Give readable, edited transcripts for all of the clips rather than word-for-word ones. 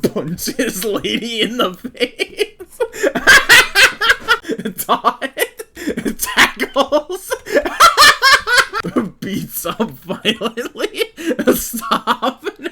punches lady in the face. Dot. Tackles. Beats up violently. Stop now.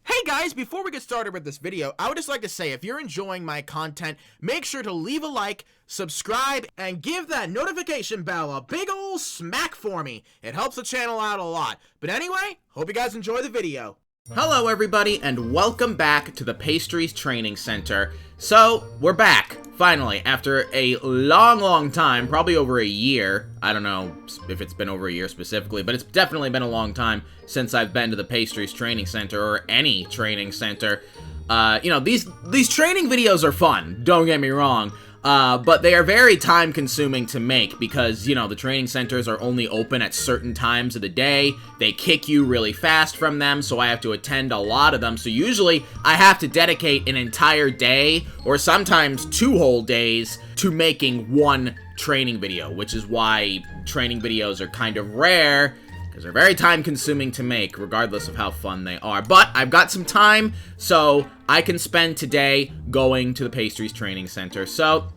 Hey guys, before we get started with this video, I would just like to say if you're enjoying my content, make sure to leave a like, subscribe, and give that notification bell a big ol' smack for me. It helps the channel out a lot. But anyway, hope you guys enjoy the video. Hello everybody, and welcome back to the PASTRIEZ Training Center. So, we're back, finally, after a long time, probably over a year. I don't know if it's been over a year specifically, but it's definitely been a long time since I've been to the PASTRIEZ Training Center, or any training center. You know, these training videos are fun, don't get me wrong. But they are very time-consuming to make because, you know, the training centers are only open at certain times of the day. They kick you really fast from them, so I have to attend a lot of them. So usually, I have to dedicate an entire day, or sometimes 2 whole days, to making one training video, which is why training videos are kind of rare, because they're very time-consuming to make, regardless of how fun they are. But I've got some time, so I can spend today going to the PASTRIEZ Training Center. So,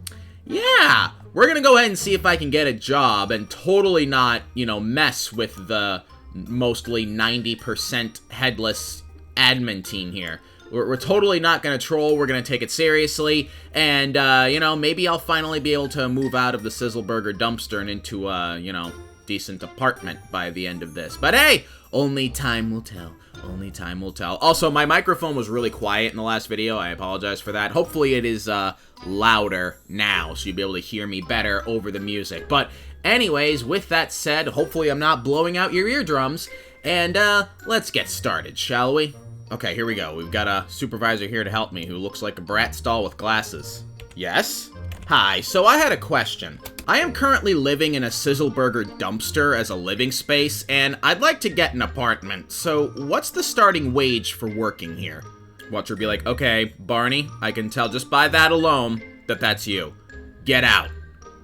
yeah, we're gonna go ahead and see if I can get a job and totally not, you know, mess with the mostly 90% headless admin team here. We're totally not gonna troll, we're gonna take it seriously, and, you know, maybe I'll finally be able to move out of the Sizzleburger dumpster and into, you know, decent apartment by the end of this. But hey, only time will tell. Only time will tell. Also, my microphone was really quiet in the last video. I apologize for that. Hopefully it is louder now, so you'll be able to hear me better over the music. But anyways, with that said, hopefully I'm not blowing out your eardrums. And let's get started, shall we? Okay, here we go. We've got a supervisor here to help me who looks like a Bratz doll with glasses. Yes? Hi, so I had a question. I am currently living in a Sizzleburger dumpster as a living space, and I'd like to get an apartment. So what's the starting wage for working here? Watcher be like, okay, Barney, I can tell just by that alone that that's you. Get out.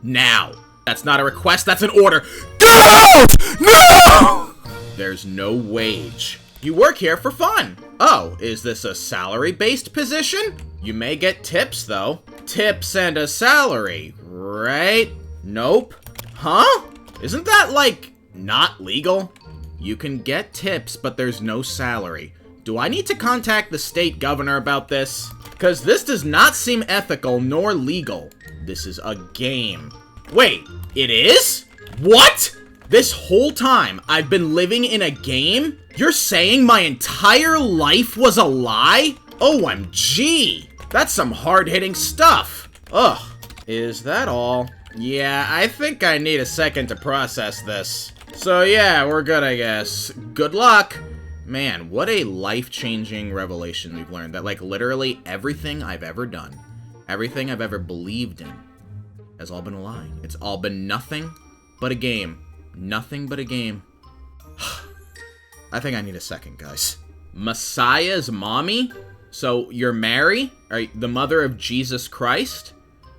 Now. That's not a request, that's an order. Get out! No! There's no wage. You work here for fun. Oh, is this a salary-based position? You may get tips, though. Tips and a salary, right? Nope. Huh? Isn't that, like, not legal? You can get tips, but there's no salary. Do I need to contact the state governor about this? Because this does not seem ethical nor legal. This is a game. Wait, it is? What? This whole time, I've been living in a game? You're saying my entire life was a lie? OMG! That's some hard-hitting stuff. Ugh. Is that all? Yeah, I think I need a second to process this. So yeah, we're good, I guess. Good luck! Man, what a life-changing revelation we've learned. That, like, literally everything I've ever done, everything I've ever believed in, has all been a lie. It's all been nothing but a game. Nothing but a game. I think I need a second, guys. Messiah's mommy? So, you're Mary? Are you the mother of Jesus Christ?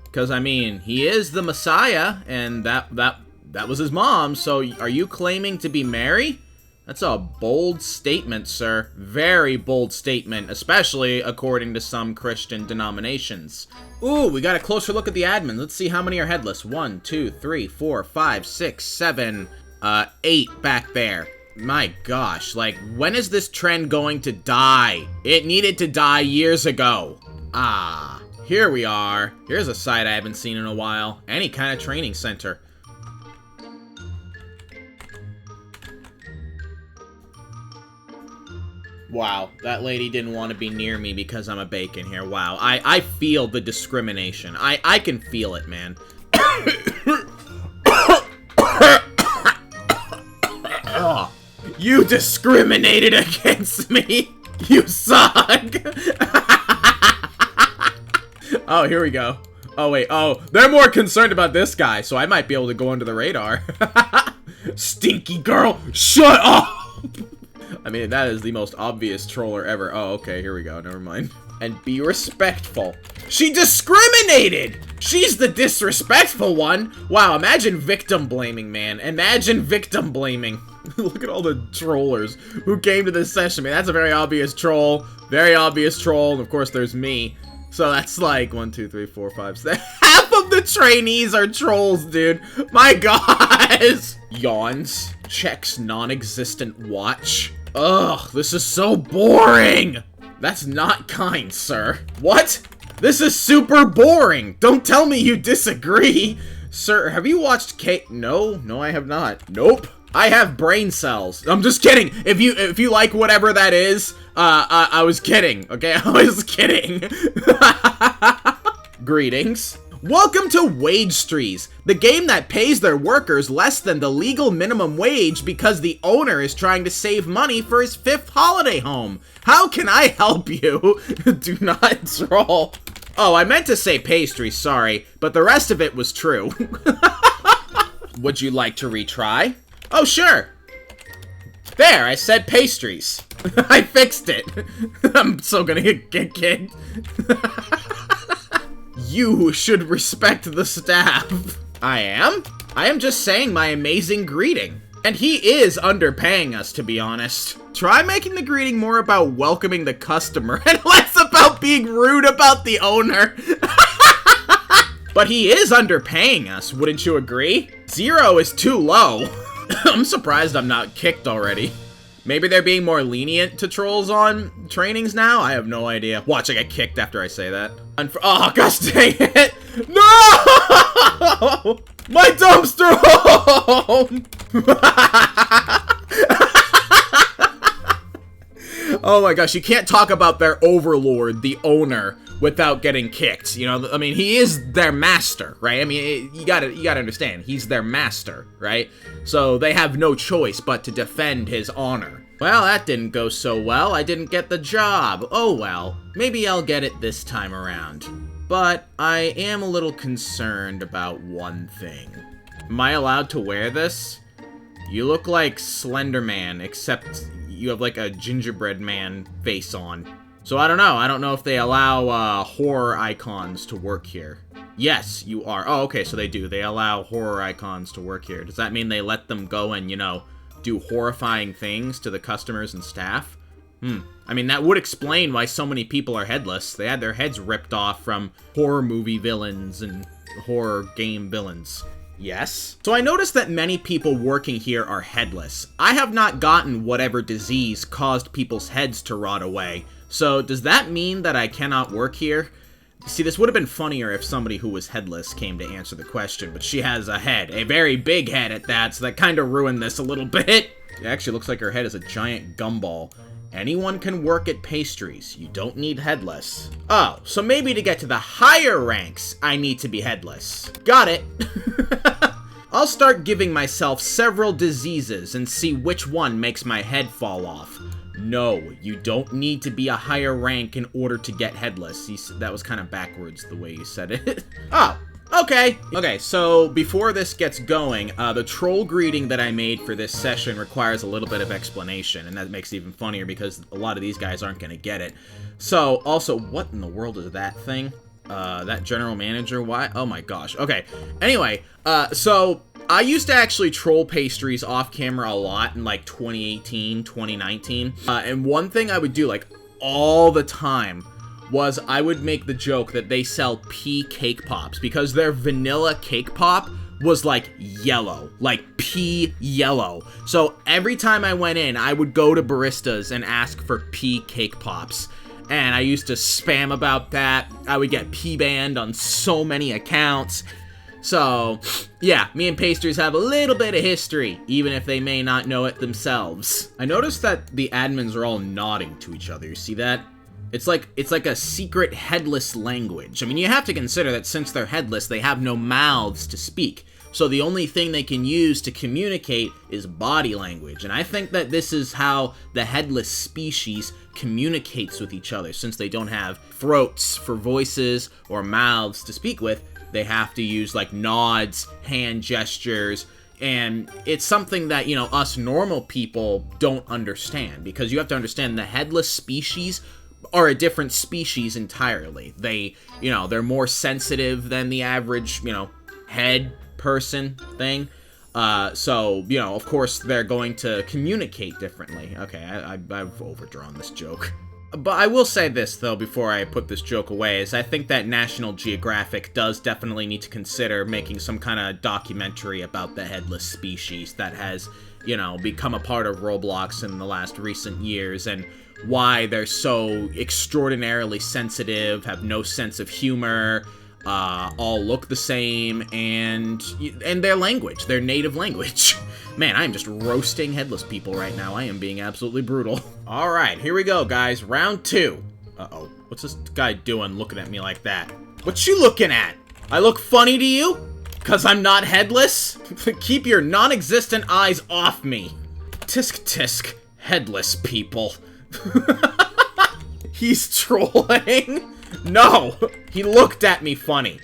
Because, I mean, he is the Messiah, and that was his mom, so are you claiming to be Mary? That's a bold statement, sir. Very bold statement, especially according to some Christian denominations. Ooh, we got a closer look at the admin. Let's see how many are headless. 1, 2, 3, 4, 5, 6, 7, 8 back there. My gosh, like, when is this trend going to die? It needed to die years ago. Ah, here we are. Here's a site I haven't seen in a while. Any kind of training center. Wow, that lady didn't want to be near me because I'm a bacon here. Wow, I feel the discrimination. I can feel it, man. Oh, you discriminated against me. You suck. Oh, here we go. Oh, wait. Oh, they're more concerned about this guy, so I might be able to go under the radar. Stinky girl, shut up. I mean, that is the most obvious troller ever. Oh, okay, here we go. Never mind. And be respectful. She discriminated! She's the disrespectful one! Wow, imagine victim blaming, man. Imagine victim blaming. Look at all the trollers who came to this session. Man, that's a very obvious troll. Very obvious troll. And of course, there's me. So that's like 1, 2, 3, 4, 5, 6. Half of the trainees are trolls, dude. My gosh. Yawns. Checks non-existent watch. Ugh, this is so boring. That's not kind, sir. What? This is super boring. Don't tell me you disagree. Sir, have you watched No, I have not. Nope. I have brain cells. I'm just kidding. If you like whatever that is, I was kidding. Okay, I was kidding. Greetings. Welcome to PASTRIEZ, the game that pays their workers less than the legal minimum wage because the owner is trying to save money for his 5th holiday home. How can I help you? Do not troll. Oh, I meant to say pastry, sorry, but the rest of it was true. Would you like to retry? Oh, sure. There, I said pastries. I fixed it. I'm so gonna get kicked. You should respect the staff. I am? I am just saying my amazing greeting. And he is underpaying us, to be honest. Try making the greeting more about welcoming the customer and less about being rude about the owner. But he is underpaying us, wouldn't you agree? 0 is too low. I'm surprised I'm not kicked already. Maybe they're being more lenient to trolls on trainings now? I have no idea. Watch, I get kicked after I say that. Oh, gosh dang it! No! My dumpster home! Oh my gosh, you can't talk about their overlord, the owner, without getting kicked. You know, I mean, he is their master, right? I mean, you gotta understand, he's their master, right? So they have no choice but to defend his honor. Well, that didn't go so well. I didn't get the job. Oh well, maybe I'll get it this time around. But I am a little concerned about one thing. Am I allowed to wear this? You look like Slender Man, except you have like a gingerbread man face on. So I don't know. I don't know if they allow horror icons to work here. Yes, you are. Oh, okay, so they do. They allow horror icons to work here. Does that mean they let them go and, you know, do horrifying things to the customers and staff? I mean, that would explain why so many people are headless. They had their heads ripped off from horror movie villains and horror game villains. Yes? So I noticed that many people working here are headless. I have not gotten whatever disease caused people's heads to rot away. So does that mean that I cannot work here? See, this would have been funnier if somebody who was headless came to answer the question, but she has a head, a very big head at that, so that kind of ruined this a little bit. It actually looks like her head is a giant gumball. Anyone can work at PASTRIEZ. You don't need headless. Oh, so maybe to get to the higher ranks, I need to be headless. Got it. I'll start giving myself several diseases and see which one makes my head fall off. No, you don't need to be a higher rank in order to get headless. That was kind of backwards the way you said it. Oh, okay. Okay, so before this gets going, the troll greeting that I made for this session requires a little bit of explanation, and that makes it even funnier because a lot of these guys aren't going to get it. So, also, what in the world is that thing? That general manager? Why? Oh my gosh. Okay. Anyway, so I used to actually troll PASTRIEZ off camera a lot in like 2018, 2019. And one thing I would do like all the time was I would make the joke that they sell pea cake pops because their vanilla cake pop was like yellow, like pea yellow. So every time I went in, I would go to baristas and ask for pea cake pops. And I used to spam about that. I would get P-banned on so many accounts. So, yeah, me and PASTRIEZ have a little bit of history, even if they may not know it themselves. I noticed that the admins are all nodding to each other. You see that? It's like a secret headless language. I mean, you have to consider that since they're headless, they have no mouths to speak. So the only thing they can use to communicate is body language. And I think that this is how the headless species communicates with each other. Since they don't have throats for voices or mouths to speak with, they have to use like nods, hand gestures, and it's something that, you know, us normal people don't understand. Because you have to understand the headless species are a different species entirely. They, you know, they're more sensitive than the average, you know, head person thing. So, you know, of course, they're going to communicate differently. Okay, I've overdrawn this joke. But I will say this, though, before I put this joke away, is I think that National Geographic does definitely need to consider making some kind of documentary about the headless species that has, you know, become a part of Roblox in the last recent years, and why they're so extraordinarily sensitive, have no sense of humor, all look the same, and their language, their native language. Man, I am just roasting headless people right now. I am being absolutely brutal. All right, here we go, guys. Round 2. Uh-oh. What's this guy doing looking at me like that? What you looking at? I look funny to you? 'Cause I'm not headless? Keep your non-existent eyes off me. Tisk tisk, headless people. He's trolling. No, he looked at me funny.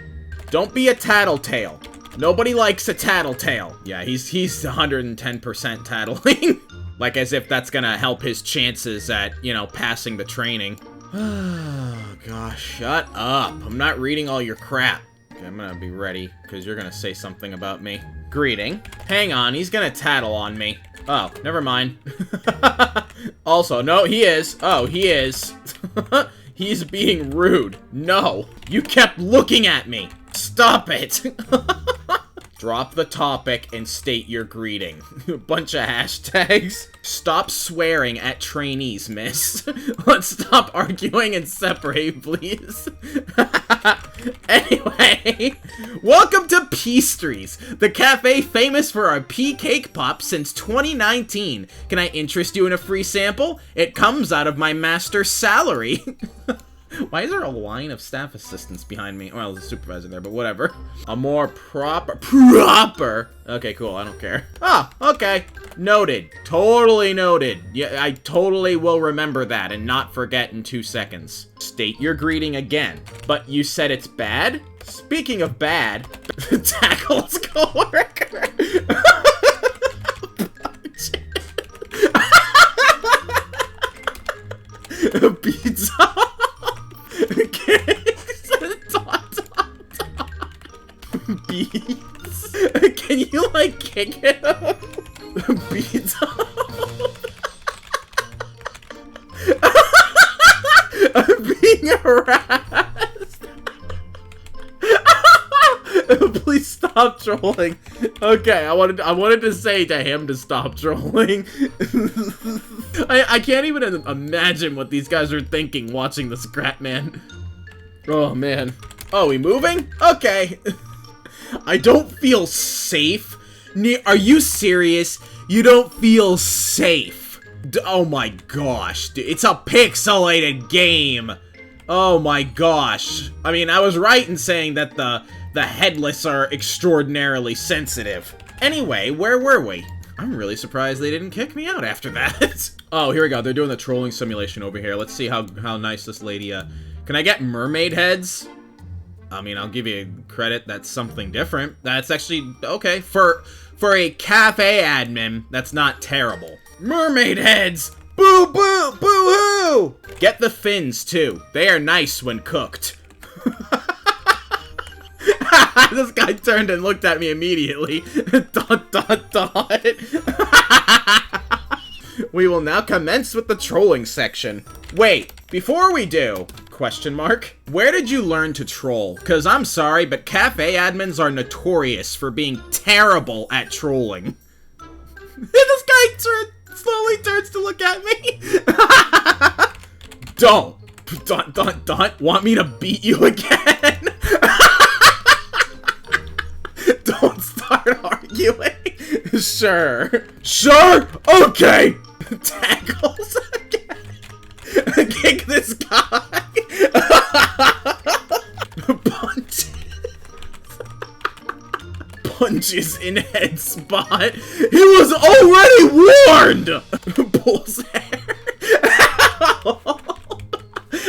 Don't be a tattletale. Nobody likes a tattletale. Yeah, he's 110% tattling. Like as if that's gonna help his chances at, you know, passing the training. Oh, gosh, shut up. I'm not reading all your crap. Okay, I'm gonna be ready, because you're gonna say something about me. Greeting. Hang on, he's gonna tattle on me. Oh, never mind. Also, no, he is. Oh, he is. He's being rude. No, you kept looking at me. Stop it. Drop the topic and state your greeting. Bunch of hashtags. Stop swearing at trainees, miss. Let's stop arguing and separate, please. Anyway, welcome to PASTRIEZ, the cafe famous for our pea cake pops since 2019. Can I interest you in a free sample? It comes out of my master's salary. Why is there a line of staff assistants behind me? Well, there's a supervisor there, but whatever. A more proper? Okay, cool, I don't care. Ah, okay. Noted. Totally noted. Yeah, I totally will remember that and not forget in 2 seconds. State your greeting again. But you said it's bad? Speaking of bad, tackles coworker. Pizza. Beats? Can you, like, kick it up? Beats I'm being harassed. Please stop trolling. Okay, I wanted to say to him to stop trolling. I can't even imagine what these guys are thinking watching the Scrap Man. Oh, man. Oh, we moving? Okay. I don't feel safe. Are you serious? You don't feel safe? Oh my gosh, dude. It's a pixelated game. Oh my gosh. I mean, I was right in saying that the headless are extraordinarily sensitive. Anyway, where were we? I'm really surprised they didn't kick me out after that. Oh, here we go. They're doing the trolling simulation over here. Let's see how nice this lady, Can I get mermaid heads? I mean, I'll give you credit, that's something different. That's actually, okay, for a cafe admin, that's not terrible. Mermaid heads! Boo boo! Boo hoo! Get the fins, too. They are nice when cooked. This guy turned and looked at me immediately. Dot, dot, dot. We will now commence with the trolling section. Wait, before we do... Question mark? Where did you learn to troll? Cause I'm sorry, but cafe admins are notorious for being terrible at trolling. This guy slowly turns to look at me. Don't. Don't. Want me to beat you again? Don't start arguing. Sure. Sure? Okay. Tackles again. Kick this guy. Punches in head spot. He was already warned. Pulls hair.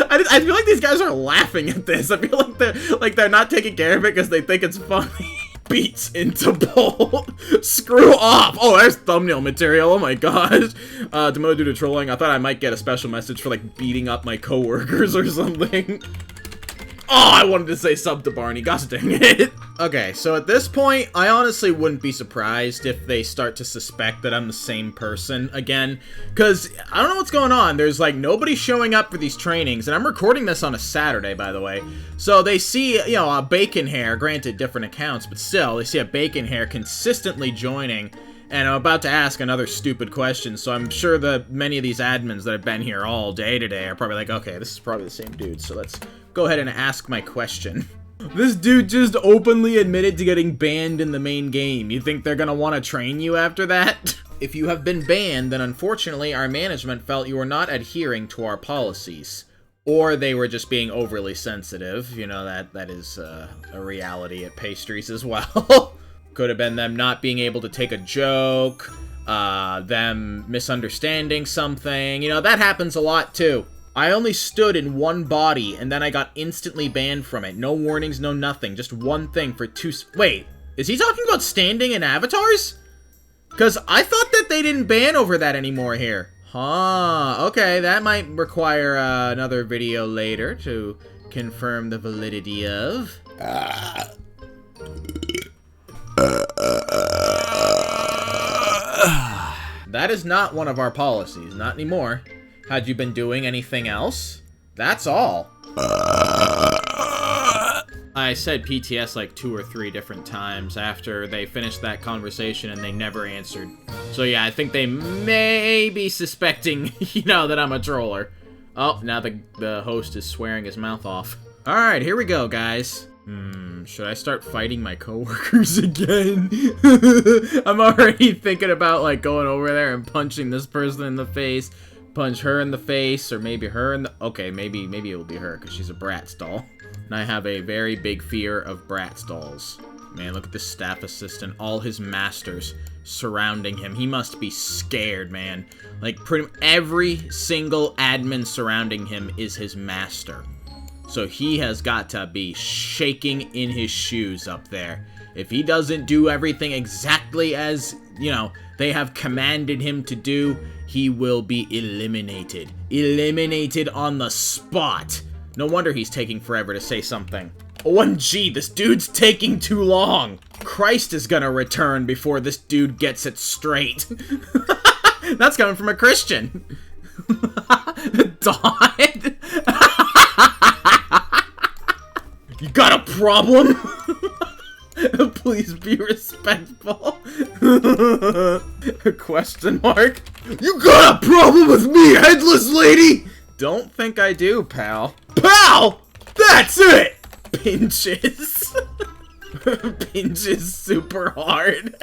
I feel like these guys are laughing at this. I feel like they're not taking care of it because they think it's funny. Beats into bolt. Screw off. Oh, there's thumbnail material. Oh my gosh. Demoted due to trolling. I thought I might get a special message for like beating up my coworkers or something. Oh, I wanted to say sub to Barney. Gosh dang it. Okay, so at this point, I honestly wouldn't be surprised if they start to suspect that I'm the same person again. Because I don't know what's going on. There's like nobody showing up for these trainings. And I'm recording this on a Saturday, by the way. So they see, you know, a bacon hair, granted different accounts, but still, they see a bacon hair consistently joining. And I'm about to ask another stupid question, so I'm sure that many of these admins that have been here all day today are probably like, okay, this is probably the same dude, so let's go ahead and ask my question. This dude just openly admitted to getting banned in the main game. You think they're gonna want to train you after that? If you have been banned, then unfortunately our management felt you were not adhering to our policies. Or they were just being overly sensitive. You know, that is a reality at Pastries as well. Could have been them not being able to take a joke, them misunderstanding something. You know, that happens a lot too. I only stood in one body, and then I got instantly banned from it. No warnings, no nothing. Just one thing for Wait, is he talking about standing in avatars? Because I thought that they didn't ban over that anymore here. Huh, okay, that might require another video later to confirm the validity of... That is not one of our policies, not anymore. Had you been doing anything else? That's all. I said PTS like 2 or 3 different times after they finished that conversation and they never answered. So yeah, I think they may be suspecting, you know, that I'm a troller. Oh, now the host is swearing his mouth off. Alright, here we go, guys. Should I start fighting my coworkers again? I'm already thinking about, like, going over there and punching this person in the face, punch her in the face, or maybe her in the... Okay, maybe it will be her, because she's a Bratz doll. And I have a very big fear of Bratz dolls. Man, look at this staff assistant, all his masters surrounding him. He must be scared, man. Like, pretty every single admin surrounding him is his master. So he has got to be shaking in his shoes up there. If he doesn't do everything exactly as, you know, they have commanded him to do, he will be eliminated. Eliminated on the spot. No wonder he's taking forever to say something. OMG, this dude's taking too long. Christ is gonna return before this dude gets it straight. That's coming from a Christian. Dawn? You got a problem? Please be respectful. Question mark? You got a problem with me, headless lady? Don't think I do, pal. Pal! That's it! Pinches. Pinches super hard.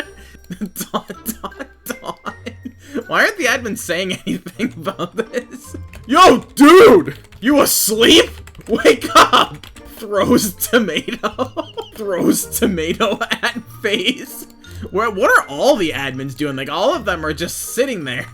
Dawn. Why aren't the admins saying anything about this? Yo, dude! You asleep? Wake up! Throws tomato. Throws tomato at face. What are all the admins doing? Like, all of them are just sitting there.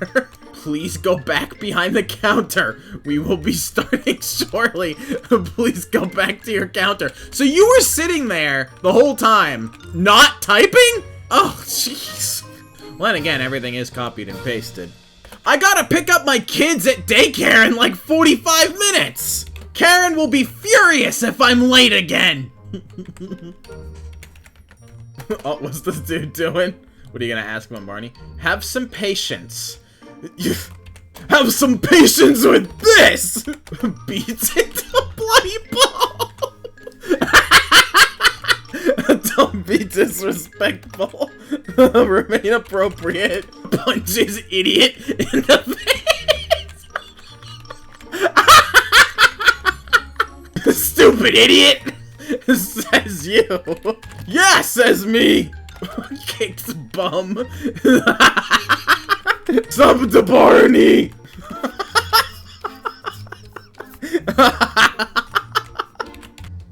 Please go back behind the counter. We will be starting shortly. Please go back to your counter. So you were sitting there the whole time, not typing? Oh, jeez. Well, then again, everything is copied and pasted. I gotta pick up my kids at daycare in like 45 minutes. Karen will be furious if I'm late again. Oh, what's this dude doing? What are you gonna ask him, Barney? Have some patience. Have some patience with this! Beats it to bloody ball! Don't be disrespectful. Remain appropriate. Punches idiot in the face. Stupid idiot! Says you. Yeah, says me! Kicks bum. Sub to Barney!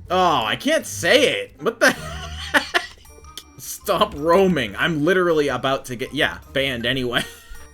Oh, I can't say it. What the heck? Stop roaming. I'm literally about to get, banned anyway.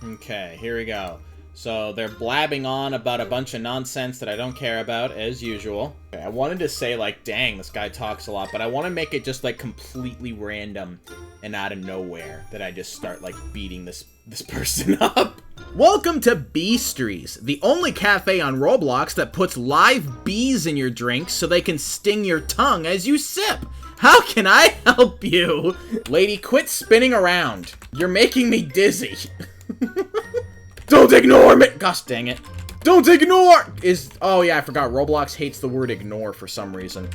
Okay, here we go. So they're blabbing on about a bunch of nonsense that I don't care about, as usual. Okay, I wanted to say, like, dang, this guy talks a lot, but I want to make it just, like, completely random and out of nowhere that I just start, like, beating this person up. Welcome to PASTRIEZ, the only cafe on Roblox that puts live bees in your drinks so they can sting your tongue as you sip. How can I help you? Lady, quit spinning around. You're making me dizzy. Don't ignore me! Gosh dang it. Don't ignore! Oh yeah, I forgot. Roblox hates the word ignore for some reason.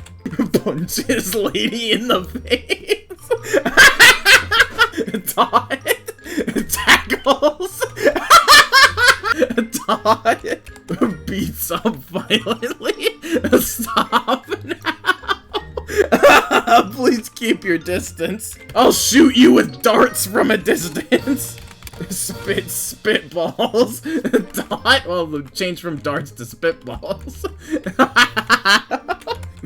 Punches lady in the face. Dot. Tackles. Dot. Beats up violently. Stop now. Please keep your distance. I'll shoot you with darts from a distance. Spitballs. Dot. Well, change from darts to spitballs.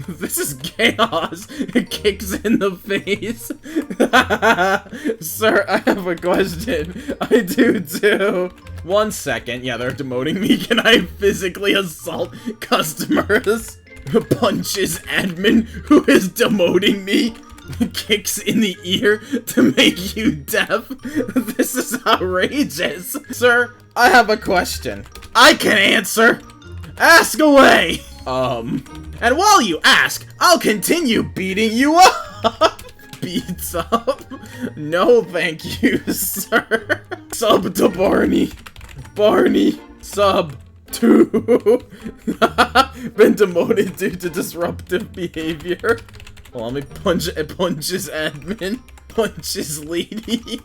This is chaos. It kicks in the face. Sir, I have a question. I do too. 1 second. Yeah, they're demoting me. Can I physically assault customers? Punches admin who is demoting me. Kicks in the ear to make you deaf. This is outrageous. Sir, I have a question. I can answer. Ask away. And while you ask, I'll continue beating you up. Beats up? No, thank you, sir. Sub to Barney. Barney, sub to. Been demoted due to disruptive behavior. Well, let me punches admin. Punches lady.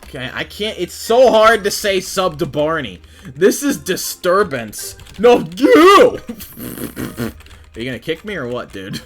Okay, I can't. It's so hard to say sub to Barney. This is disturbance. No, you! Are you gonna kick me or what, dude?